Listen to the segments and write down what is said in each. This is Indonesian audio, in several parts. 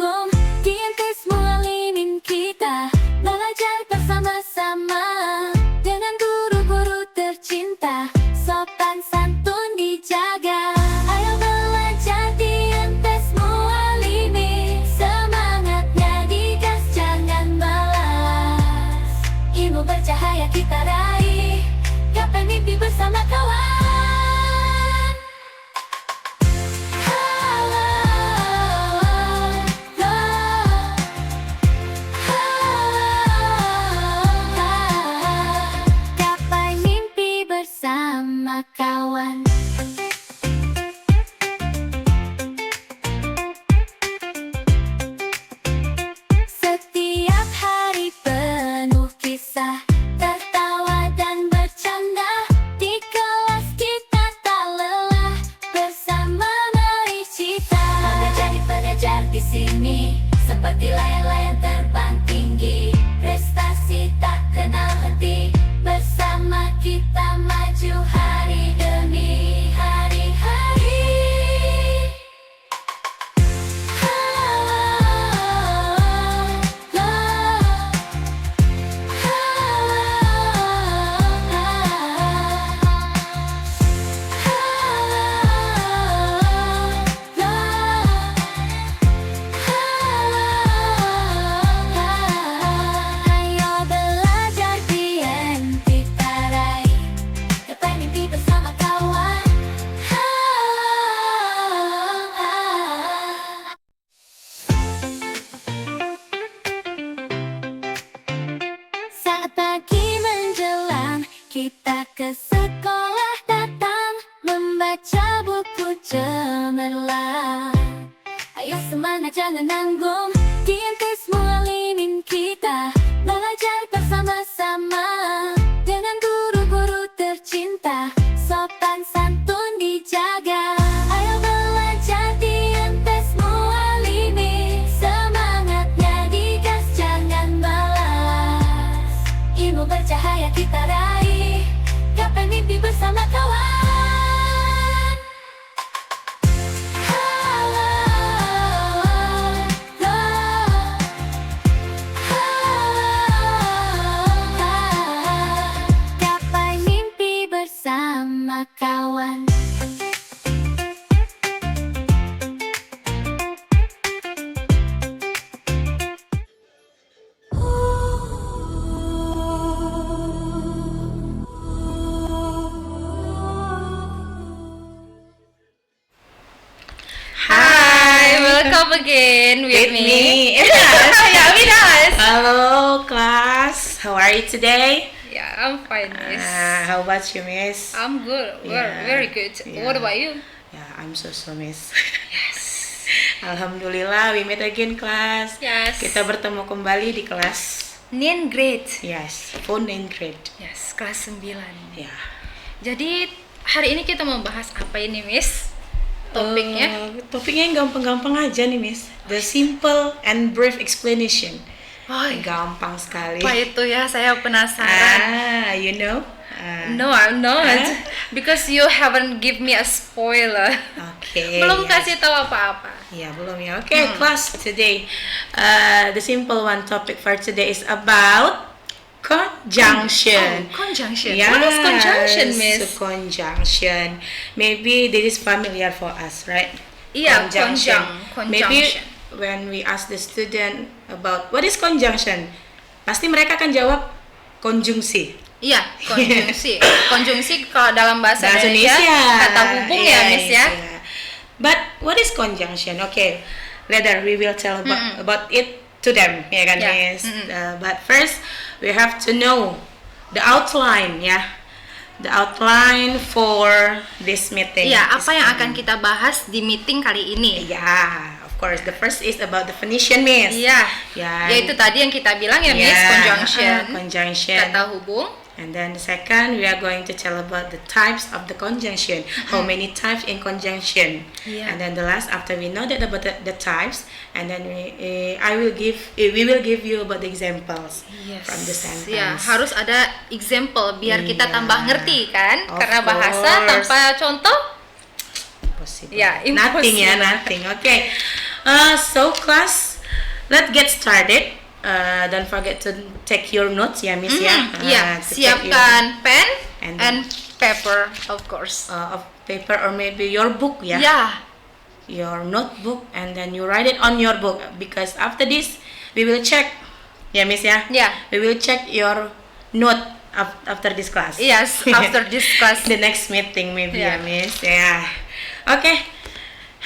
nanggung, diantar semua linin kita, belajar bersama-sama dengan guru-guru tercinta, sopan santun dijaga. Ayo belajar diantar semua lini, semangatnya digas jangan malas. Ilmu bercahaya kita raih, gapai mimpi bersama kawan. Gapai mimpi bersama kawan. Setiap hari penuh kisah, tertawa dan bercanda. Di kelas kita tak lelah, bersama mari cita. Menjadi pengajar di sini, seperti layang-layang terbang tinggi. Prestasi tak kenal henti, bersama kita maju hari demi hari-hari. Ayo belajar diam kita raih, gapai mimpi bersama kawan. Saat pagi menjelang, kita ke sekolah datang, membaca buku cemerlang. Ayo semangat jangan nanggung, diantar semua linin kita, belajar bersama-sama dengan guru-guru tercinta, sopan santun dijaga. Ayo belajar diantar semua lini, semangatnya digas jangan malas. Ilmu bercahaya kita raih, gapai mimpi bersama kawan. Gapai mimpi bersama kawan. Hi, welcome again with me. Yeah, with us. Hello, class. How are you today? Yeah, I'm fine, miss. How about you, miss? I'm good. Yeah. Very good. Yeah. What about you? Yeah, I'm so miss. Yes. Alhamdulillah, we meet again, class. Yes. Kita bertemu kembali di kelas. 9 grade. Yes, phone 9 grade. Yes, kelas 9. Ya. Jadi hari ini kita mau bahas apa ini, miss? Topiknya? Topiknya yang gampang-gampang aja nih, miss. The simple and brief explanation. Oh, Gampang sekali. apa itu ya? Saya penasaran. You know? No, I'm not. Because you haven't give me a spoiler. Okay. Belum yes. kasih tahu apa-apa. Ya, belum ya. Okay, class, today the simple one topic for today is about conjunction. Conjunction. Yes, What is conjunction, miss? Conjunction. Maybe this is familiar for us, right? Iya, Maybe conjunction. when we ask the student about what is conjunction, pasti mereka akan jawab konjungsi. Iya, konjungsi. Konjungsi kalau dalam bahasa Indonesia kata hubung ya, miss ya. But what is conjunction? Okay, later we will tell about it to them, ya kan, Yeah. miss. But first we have to know the outline, ya. The outline for this meeting. Iya, apa yang akan kita bahas di meeting kali ini? Yeah, of course. The first is about definition, miss. Iya. Ya. Yaitu tadi yang kita bilang ya, miss, Yeah, conjunction. conjunction. Kata hubung. And then the second, we are going to tell about the types of the conjunction. How many types in conjunction? Yeah. And then the last, after we know that about the types, and then we will give you about the examples from the sentence. Ya, harus ada example biar kita Iya. tambah ngerti kan? Of Karena bahasa course. tanpa contoh Possible. Ya, Nothing ya, impossible. nothing. Okay. So class, let's get started. Don't forget to take your notes ya Miss ya. Iya, To take your- siapkan pen And- and paper, of course. of paper or maybe your book ya. Yeah. Your notebook, and then you write it on your book, because after this we will check ya Miss ya. Yeah. We will check your note after this class. Yes, after this class. The next meeting maybe Yeah. ya Miss. Yeah. Okay.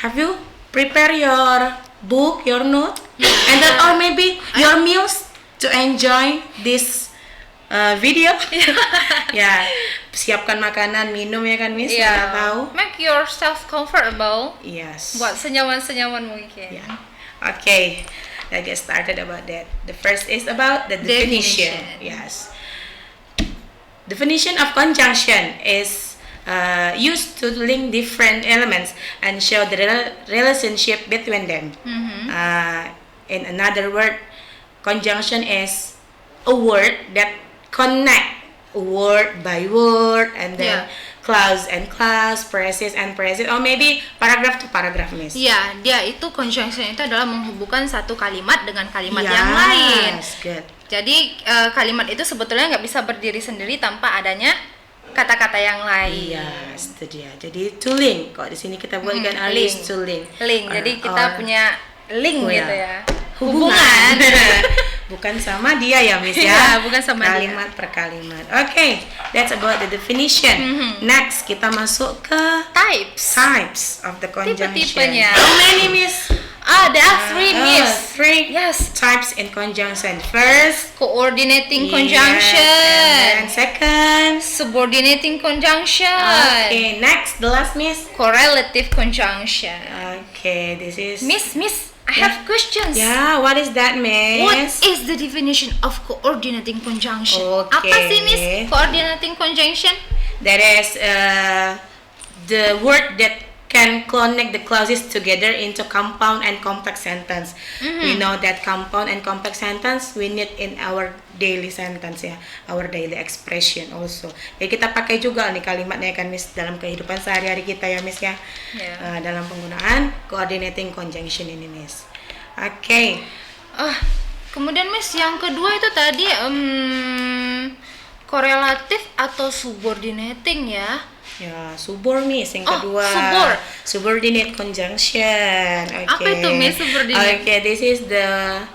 Have you prepare your book, your note, and then or maybe your meals to enjoy this video? Ya, siapkan makanan, minum ya kan Miss? Mana tahu? Make yourself comfortable. Yes. Buat senyaman-senyaman mungkin. Yeah. Okay. Let's get started about that. The first is about the definition. Yes. Definition of conjunction is used to link different elements and show the relationship between them. In another word, conjunction is a word that connect word by word, and then clause and clause, phrases and phrases, or maybe paragraph to paragraph, Miss. Iya, dia itu conjunction itu adalah menghubungkan satu kalimat dengan kalimat yang lain. Yes, good. Jadi kalimat itu sebetulnya nggak bisa berdiri sendiri tanpa adanya kata-kata yang lain. Yes, itu dia. Jadi to link. Kok di sini kita buatkan link. to link. Link. Jadi kita punya link Oh, gitu ya. ya. Hubungan. Bukan sama dia ya, Miss ya. Iya, bukan sama dia. kalimat per kalimat. Okay, that's about the definition. Next, kita masuk ke types of the conjunction. Tipe-tipenya. How many, Miss? There are three, Miss. Three. Yes. Types in conjunction. First, Coordinating yes, conjunction. and then second. Subordinating conjunction. Okay, next, the last, Miss. Correlative conjunction. Okay, this is. Miss, I have questions. Yeah, what is that, Miss? What is the definition of coordinating conjunction? Okay. Apa sih, Miss, coordinating conjunction? That is the word that can connect the clauses together into compound and complex sentence. We know that compound and complex sentence we need in our daily sentence ya, our daily expression also. Ya kita pakai juga nih kalimatnya kan Miss dalam kehidupan sehari-hari kita ya Miss ya. Yeah. Dalam penggunaan coordinating conjunction ini Miss. Okay. Kemudian Miss yang kedua itu tadi korelatif atau subordinating ya. Ya, subor Miss yang kedua. Subor. Subordinate conjunction. Okay. Apa itu, Miss, subordinate? Okay, this is the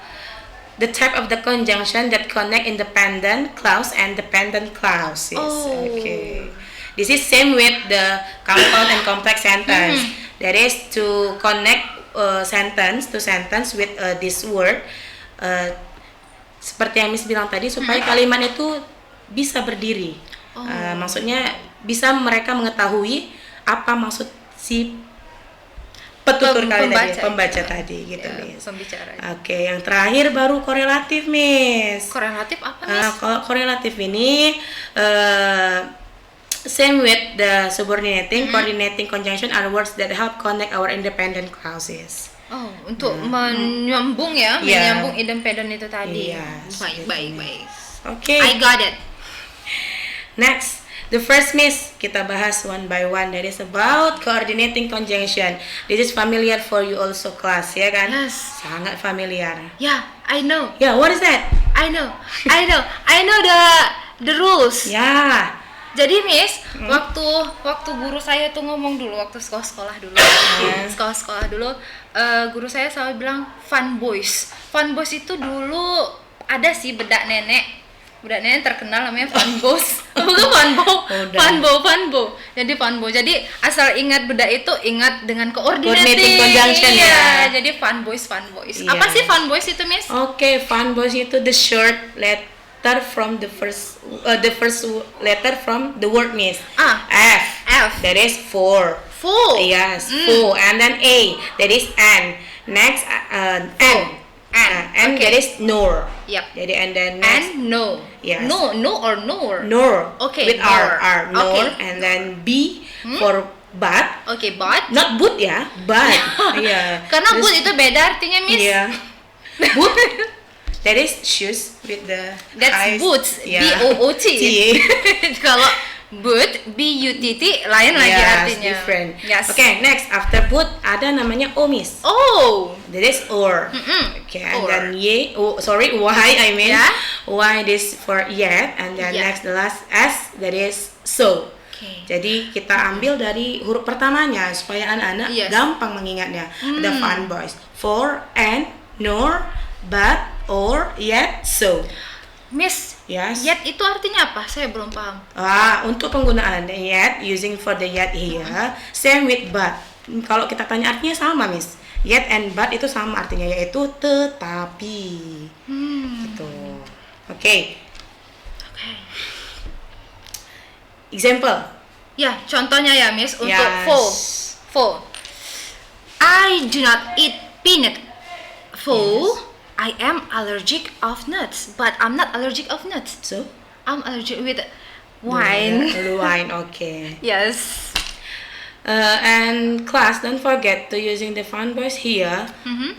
type of the conjunction that connect independent clause and dependent clauses. Okay. This is same with the compound and complex sentence. That is to connect sentence to sentence with this word. Seperti yang Miss bilang tadi supaya kalimat itu bisa berdiri. Maksudnya bisa mereka mengetahui apa maksud si petutur pembaca tadi gitu, Miss. Pembicara. Oke, yang terakhir baru korelatif, Miss. Korelatif apa, Miss? Kalau korelatif ini same with the subordinating, coordinating conjunction are words that help connect our independent clauses. Untuk menyambung ya, menyambung independen itu tadi. Yes, Baik. Okay. I got it. Next, the first, Miss, kita bahas one by one. That is about coordinating conjunction. This is familiar for you also, class, ya kan? Yes. Sangat familiar. Yeah, I know. Yeah, what is that? I know the rules. Yeah. Jadi Miss, waktu guru saya tuh ngomong dulu waktu sekolah dulu, guru saya selalu bilang fun boys. Fun boys itu dulu ada sih bedak nenek terkenal namanya Fun Boys. Bukan Funbo. Jadi Funbo. Jadi asal ingat bedak itu ingat dengan coordinating conjunction ya. Jadi Fun Boys. Iya. Apa sih Fun Boys itu, Miss? Okay, Fun Boys itu the short letter from the first letter from the word, Miss. F. That is for. Yes, for. And then A. That is N. Next N. And Okay. that is nor. Yep. Jadi and then next. And no. Yes. No or nor. Nor. Okay, With nor. R. Nor. Okay. And then B for but. Okay, but. Not boot ya, but. Yeah. Karena boot itu beda artinya, Miss. Yeah. Boot. That is shoes with the That's eyes. boots. Yeah. B-O-O-T. T. Kalau But, B-U-T-T, lain lagi artinya. Different. Yes. Okay, next after but ada namanya o, Miss. Oh. That is or. Okay, and Or. then why I mean. Yeah. Why this for yet, and then Yeah. next the last s, that is so. Okay. Jadi kita ambil dari huruf pertamanya supaya anak-anak Yes. gampang mengingatnya. Ada fun boys. For, and, nor, but, or, yet, so. Miss, Yes. yet itu artinya apa? Saya belum paham. Untuk penggunaan yet, using for the yet here, same with but. Kalau kita tanya artinya sama, Miss. Yet and but itu sama artinya, yaitu tetapi. Gitu. Oke. Example. Ya, contohnya ya, Miss, untuk Yes. for. I do not eat peanut. For I am allergic of nuts, but I'm not allergic of nuts. So, I'm allergic with wine. Wine, okay. Yes. And class, don't forget to using the fun voice here,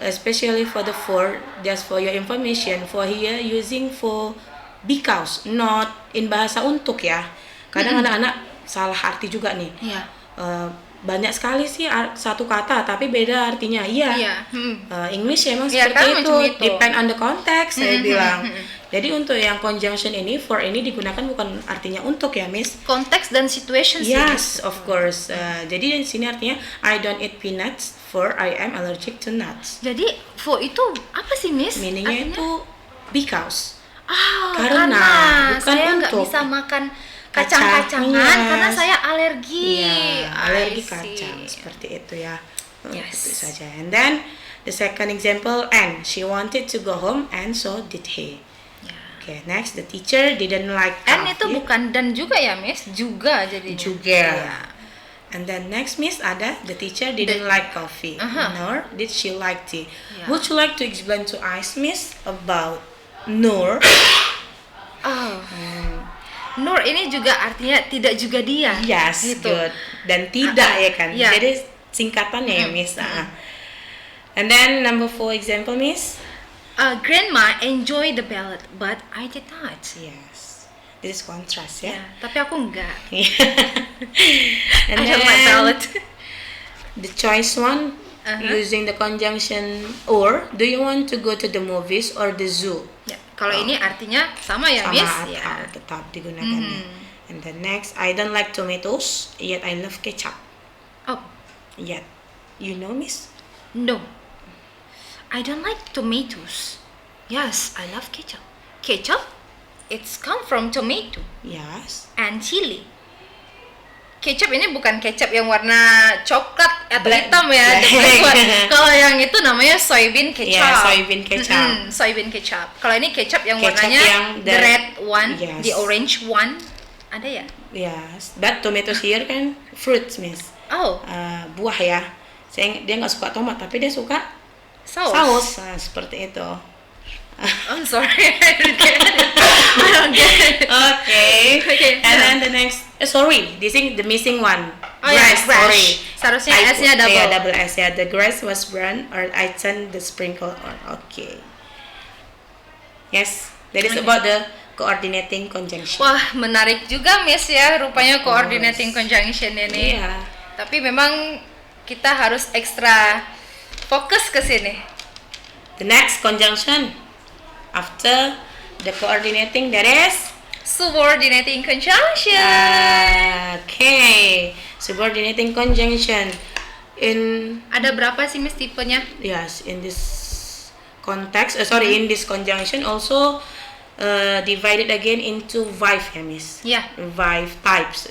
especially for the for, just for your information, for here using for because, not in bahasa untuk ya. Kadang anak-anak salah arti juga nih. Iya. Banyak sekali sih satu kata tapi beda artinya. Iya. English emang Iya, seperti kan itu. macam itu. Depend on the context saya bilang. Jadi untuk yang conjunction ini, for ini digunakan bukan artinya untuk ya, Miss. Konteks dan situation sih. Yes, of course. Jadi di sini artinya I don't eat peanuts for I am allergic to nuts. Jadi for itu apa sih, Miss? Meaningnya Artinya? itu because. Karena bukan saya nggak untuk. bisa makan kacang-kacangan Yes. karena saya alergi. Iya, alergi I see. kacang seperti itu ya. Yes. Itu saja. And then the second example, and she wanted to go home and so did he. Okay, next the teacher didn't like And coffee. itu bukan dan juga ya, Miss? Juga jadinya. Juga. Iya. And then next, Miss, ada the teacher didn't like coffee, nor did she like tea. Yeah. Would you like to explain to us, Miss, about nor? Oh. Nur ini juga artinya tidak juga dia. Yes, gitu. good. Dan tidak ya kan. Yeah. Jadi singkatannya ya, Miss. And then number 4 example, Miss. Grandma enjoy the ballad, but I did not. Yes. This is contrast ya. Ya, tapi aku enggak. And I don't like ballad. the choice one, using the conjunction or, do you want to go to the movies or the zoo? Ya, kalau ini artinya sama ya, Sama Miss? atau Ya. tetap digunakannya. And the next, I don't like tomatoes, yet I love ketchup. Oh, Yet, you know, Miss? no. I don't like tomatoes. Yes, I love ketchup. Ketchup? It's come from tomato Yes. and chili. Kecap ini bukan kecap yang warna coklat atau Black- hitam ya. black. the black one. Kalau yang itu namanya soybean kecap. Yeah, soybean ketchup. Soybean kecap. Kalau ini kecap yang Kecap warnanya yang the red one, Yes. the orange one. Ada ya? Yes. But tomatoes here kan fruits, Miss. Oh, Buah ya. Dia nggak suka tomat, tapi dia suka saus. saus. Nah, seperti itu. I'm sorry, I don't get it. I don't get it. Okay. Okay. And then the next, sorry, this is the missing one. Oh ya, Sorry. Seharusnya S-nya double. Yeah, double S ya. The grass was brown, or I turned the sprinkle on. Okay. Yes, that is about the coordinating conjunction. Wah, menarik juga, Miss ya. Rupanya coordinating conjunction ini. Iya. Tapi memang kita harus ekstra fokus ke sini. The next conjunction after the coordinating, that is Subordinating conjunction. okay. Subordinating conjunction in Ada berapa sih, Miss, tipenya? yes, in this context, in this conjunction also divided again into five, ya, Miss. Yeah. Five types,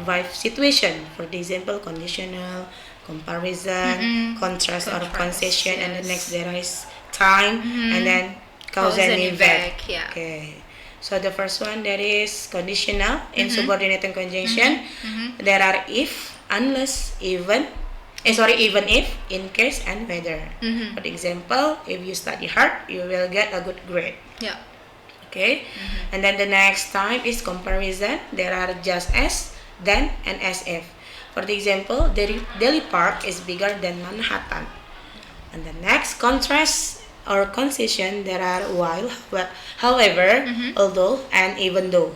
five situation. For the example, conditional, comparison, contrast or Contrast, concession, and the yes. next there is time, and then cause and effect. yeah. Okay. So the first one, that is conditional in subordinating conjunction. There are if, unless, even, even if, in case, and whether. For example, if you study hard, you will get a good grade. Ya. Okay. And then the next type is comparison. There are just as, then, and as if. For the example, Delhi Park is bigger than Manhattan. And the next contrast or concession there are while, however, although, and even though.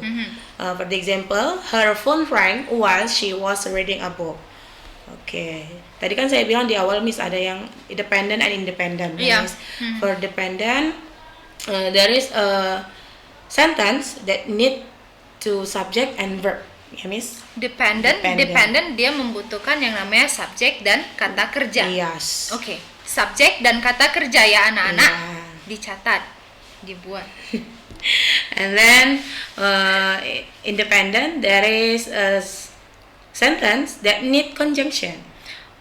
For the example, her phone rang while she was reading a book. Oke, tadi kan saya bilang di awal Miss ada yang dependent and independent. Yeah. Miss. For dependent, there is a sentence that need to subject and verb. Ya Miss? Dependent dia membutuhkan yang namanya subjek dan kata kerja. Yes. Oke, subjek dan kata kerja ya anak-anak. Yeah. Dicatat, dibuat. And then independent, there is a sentence that need conjunction.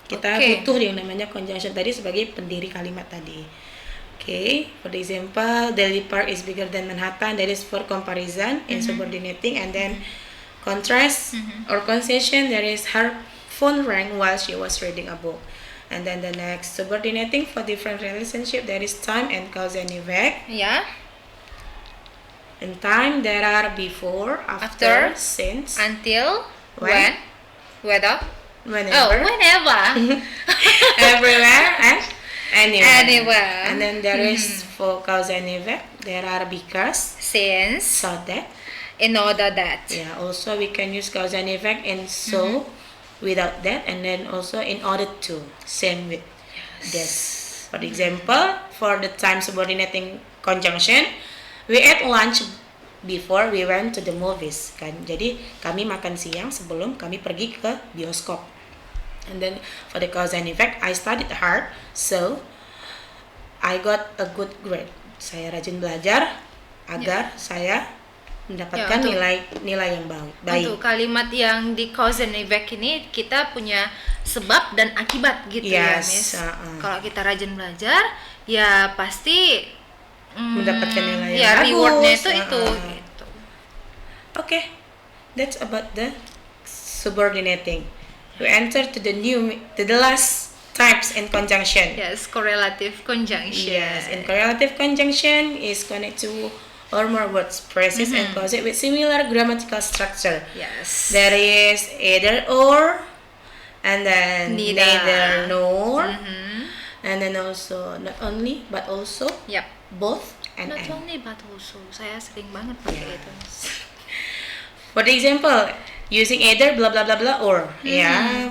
Kita Okay. butuh yang namanya conjunction tadi sebagai pendiri kalimat tadi. Okay, for example, Daly Park is bigger than Manhattan. That is for comparison and subordinating, and then contrast or concession. There is her phone rang while she was reading a book. And then the next subordinating for different relationship. There is time and cause and effect. Ya, In time, there are before, After, after, since, until, When? whether, whenever, whenever. everywhere, and anywhere. Anywhere. And then there is for cause and effect. There are because, Since, so that. in order that. Yeah. Also, we can use cause and effect in so, without that, and then also in order to. Same with this. For example, for the time subordinating conjunction, we ate lunch before we went to the movies. Kan? Jadi kami makan siang sebelum kami pergi ke bioskop. And then for the cause and effect, I studied hard, so I got a good grade. Saya rajin belajar agar saya mendapatkan untuk- nilai yang baik. Untuk kalimat yang di cause and effect ini kita punya sebab dan akibat gitu ya, Yes, Miss. uh-uh. Kalau kita rajin belajar, ya pasti Mendapatkan nilai yang ya bagus, rewardnya itu uh-uh. gitu. Okay, that's about the subordinating. We enter to the last types in conjunction. Yes, correlative conjunction. Yes, in correlative conjunction is connected to or more words, phrases, and clauses with similar grammatical structure. Yes. There is either or, and then Neither. neither nor, and then also not only but also Yap. both and Not and. only but also. Saya sering banget pakai itu. For the example, using either blah blah blah blah or, yeah,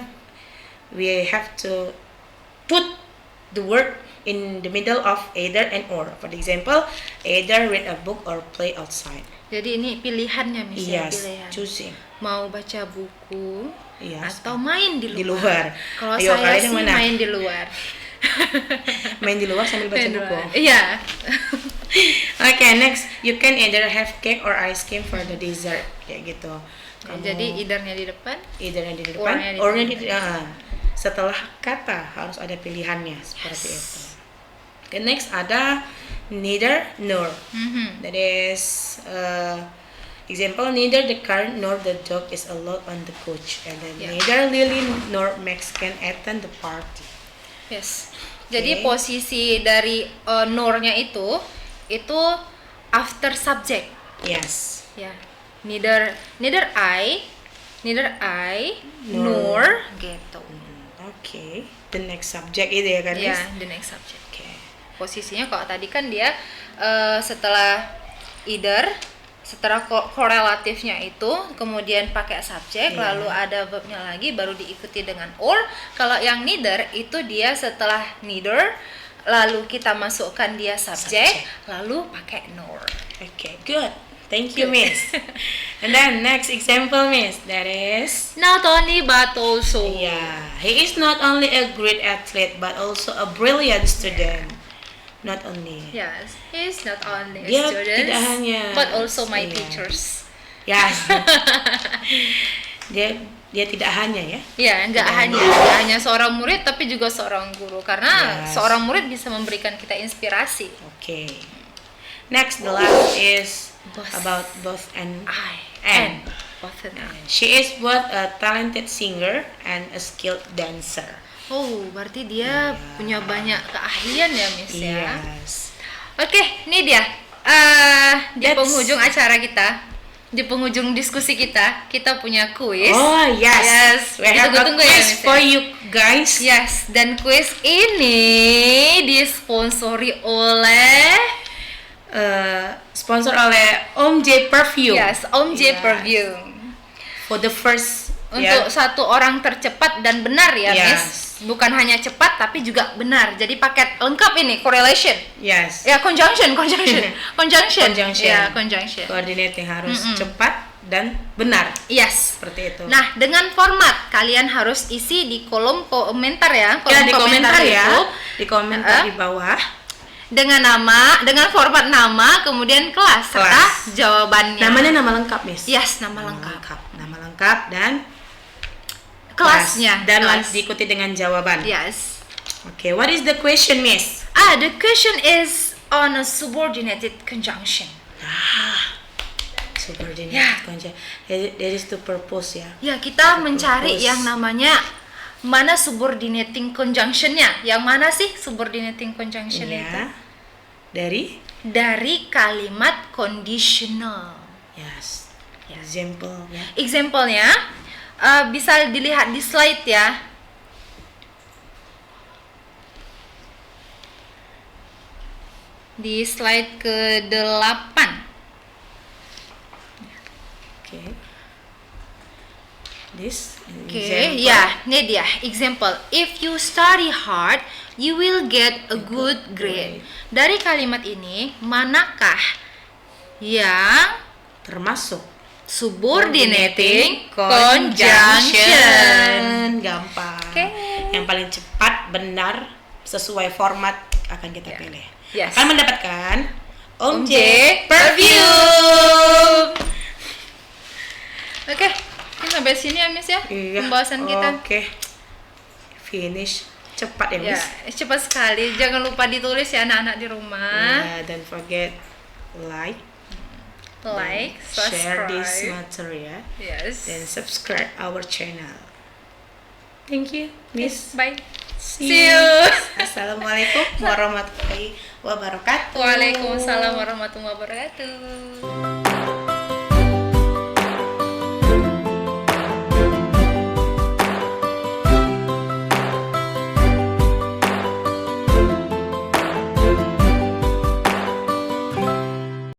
we have to put the word in the middle of either and or. For the example, either read a book or play outside. Jadi ini pilihannya misalnya Yes, pilihan. choosing. Mau baca buku Yes. atau main di luar. Di luar. Kalau Ayo, saya kalian yang sih mana? main di luar. Main di luar sambil baca Main di buku. luar. Iya. Okay, next, you can either have cake or ice cream for the dessert. Kayak gitu. Kamu Jadi either-nya di depan. either yang di depan, Or-nya di or-nya tengah. setelah kata harus ada pilihannya seperti itu. Okay, next ada neither nor. That is example, neither the car nor the dog is allowed on the coach, and then Yeah. neither Lily nor Max can attend the party. Yes. Jadi Okay. posisi dari nor-nya itu after subject. Yes. Ya. Neither I nor gitu. Okay. The next subject itu ya kan? Ya, Miss? the next subject. Okay. Posisinya kalau tadi kan dia setelah either, setelah korelatifnya itu kemudian pakai subjek, Iya. lalu ada verbnya lagi baru diikuti dengan or. Kalau yang neither itu dia setelah neither lalu kita masukkan dia subjek, lalu pakai nor. Okay, good. Thank you, Miss. And then next example, Miss, that is, Not only but also. yeah, he is not only a great athlete but also a brilliant student. Not only. Yes, he's not only a Dia student, tidak hanya but also my iya. teachers. Yes. dia tidak hanya ya. Ya, nggak hanya seorang murid, tapi juga seorang guru. Karena Yes. seorang murid bisa memberikan kita inspirasi. Okay. Next, the last is Both. about both and I and. both and I. She is both a talented singer and a skilled dancer. Oh, berarti dia punya banyak keahlian ya, Miss ya. Yes. Oke, ini dia di That's- penghujung acara kita. di penghujung diskusi kita punya kuis. Oh yes, Yes. we have a Ditunggu-tunggu ya, quiz Miss, ya. for you guys. Yes, dan kuis ini disponsori oleh Sponsor oleh Om J Perfume. Yes, Om J Yes. Perfume. For the first Untuk satu orang tercepat dan benar ya, Yes. Miss. Bukan hanya cepat tapi juga benar. Jadi paket lengkap ini, correlation. Yes. Ya, conjunction. Conjunction. Ya, conjunction. Coordinating harus cepat dan benar. Yes. Seperti itu. Nah, dengan format kalian harus isi di kolom komentar ya, kolom ya di komentar ya, YouTube, di komentar di bawah. dengan nama, dengan format nama, kemudian kelas serta Kelas. jawabannya. Namanya nama lengkap, Miss. Yes, nama lengkap. Nama lengkap dan Kelasnya. dan kelas. diikuti dengan jawaban. Yes. Okay, what is the question, Miss? The question is on a subordinated conjunction. Subordinate Ya. conjunction. That is to purpose ya. Ya, kita mencari Purpose. yang namanya mana subordinating conjunctionnya. Yang mana sih subordinating conjunction itu? Ya. Dari kalimat conditional. Yes. Ya. Example ya. Example-nya bisa dilihat di slide ya. Di slide ke-8. Okay. This Oke, example. ya, ini dia example. If you study hard, you will get a good grade. Dari kalimat ini, manakah yang Termasuk subordinating conjunction? Gampang. Oke. Yang paling cepat, benar, sesuai format akan kita pilih. Yes. Akan mendapatkan Om J Perfume. Oke, ini sampai sini ya, Miss ya. Iya. Pembahasan kita. Oke. Finish cepat ya, Ya, Miss. cepat sekali. Jangan lupa ditulis ya anak-anak di rumah. Don't forget like, share this subscribe. material, Yes. and subscribe our channel. Thank you, Miss. Bye. See you. Assalamualaikum warahmatullahi wabarakatuh. Waalaikumsalam warahmatullahi wabarakatuh.